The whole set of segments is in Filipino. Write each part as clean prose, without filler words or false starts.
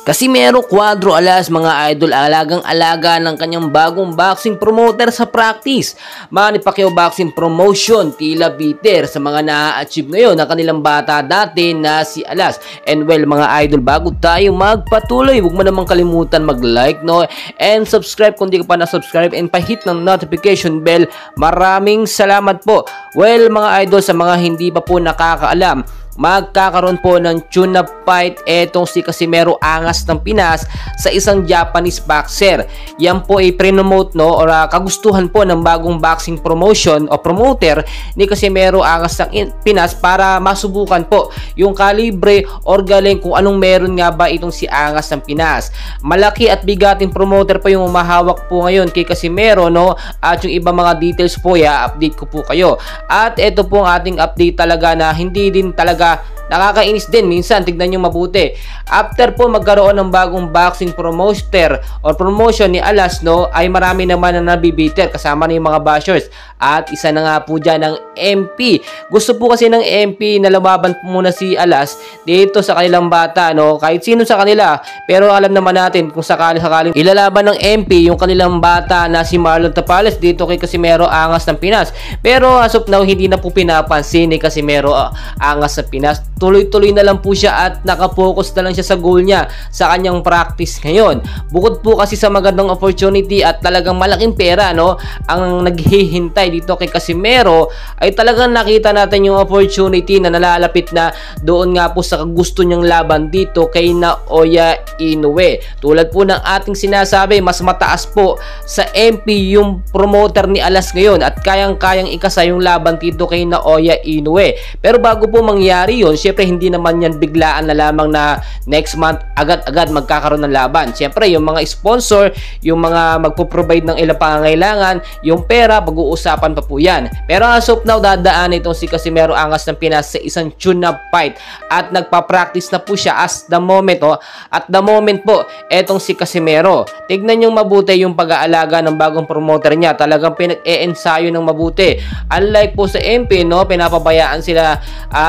Casimero Cuadro Alas, mga idol, alagang-alaga ng kanyang bagong boxing promoter sa practice. Manny Pacquiao Boxing Promotion, tila bitter sa mga na-achieve ngayon ng kanilang bata dati na si Alas. And well, mga idol, bago tayo magpatuloy, huwag mo namang kalimutan mag-like, no? And subscribe kung di ka pa na-subscribe, and pa-hit ng notification bell. Maraming salamat po. Well, mga idol, sa mga hindi pa po nakakaalam, magkakaroon po ng tune-up fight etong si Casimero Angas ng Pinas sa isang Japanese boxer. Yan po ay pre-promote, no, or kagustuhan po ng bagong boxing promotion o promoter ni Casimero Angas ng Pinas para masubukan po yung kalibre or galing kung anong meron nga ba itong si Angas ng Pinas. Malaki at bigating promoter pa yung umahawak po ngayon kay Casimero, no, at yung iba mga details po update ko po kayo. At ito po ang ating update talaga na hindi din talaga nakakainis din minsan, tignan nyo mabuti. After po magkaroon ng bagong boxing promoter or promotion ni Alas, no, ay marami naman na nabibiter kasama na yung mga bashers. At isa na nga po dyan ng MP. Gusto po kasi ng MP na lumaban po muna si Alas dito sa kanilang bata, no, kahit sino sa kanila. Pero alam naman natin kung sakaling ilalaban ng MP yung kanilang bata na si Marlon Tapales dito kay Casimero Angas ng Pinas. Pero as of now, hindi na po pinapansin ni Casimero Angas ng Pinas. Tuloy-tuloy na lang po siya at nakapokus na lang siya sa goal niya sa kanyang practice ngayon. Bukod po kasi sa magandang opportunity at talagang malaking pera, no, ang naghihintay dito kay Casimero, ay talagang nakita natin yung opportunity na nalalapit na doon nga po sa gusto niyang laban dito kay Naoya Inoue. Tulad po ng ating sinasabi, mas mataas po sa MP yung promoter ni Alas ngayon at kayang-kayang ikasa yung laban dito kay Naoya Inoue. Pero bago po mangyari yun, syempre hindi naman yan biglaan na lamang na next month agad-agad magkakaroon ng laban. Syempre yung mga sponsor, yung mga magpo-provide ng ilang pangangailangan, yung pera, pag-uusapan pa po yan. Pero as of now, dadaan itong si Casimero Angas ng Pinas sa isang tune-up fight at nagpa-practice na po siya as the moment, oh. At the moment po, etong si Casimero, tignan yung mabuti yung pag-aalaga ng bagong promoter niya. Talagang pinag-e-ensayo ng mabuti. Unlike po sa MP, no, pinapabayaan sila,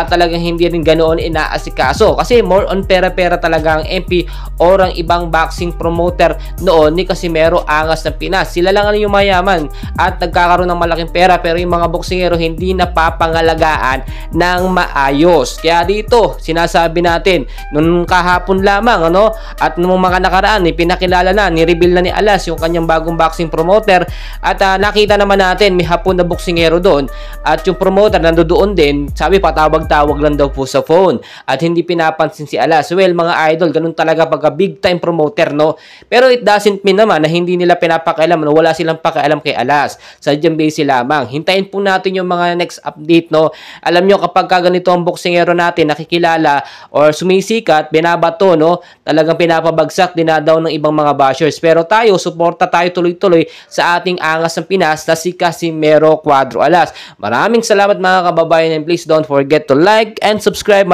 talagang hindi rin ganoon inaasikaso kasi more on pera-pera talaga ang MP or ang ibang boxing promoter noon ni Casimero Angas ng Pinas. Sila lang ang yung mayaman at nagkakaroon ng malaking pera, pero yung mga boksingero hindi napapangalagaan ng maayos. Kaya dito sinasabi natin nung kahapon lamang, ano, at nung mga nakaraan, pinakilala na, ni-reveal na ni Alas yung kanyang bagong boxing promoter at nakita naman natin may hapon na boksingero doon at yung promoter nandoon din, sabi patawag-tawag lang daw po sa phone at hindi pinapansin si Alas. Well, mga idol, ganun talaga pagka big time promoter, no? Pero it doesn't mean naman na hindi nila pinapakialam, no? Wala silang pakialam kay Alas. Sadyang busy lamang. Hintayin po natin yung mga next update, no? Alam nyo, kapag ganito ang boksingero natin nakikilala or sumisikat, binabato, no, talagang pinapabagsak dinadaw ng ibang mga bashers. Pero tayo, suporta tayo tuloy-tuloy sa ating Angas ng Pinas na si Casimero Cuadro Alas. Maraming salamat mga kababayan, and please don't forget to like and subscribe.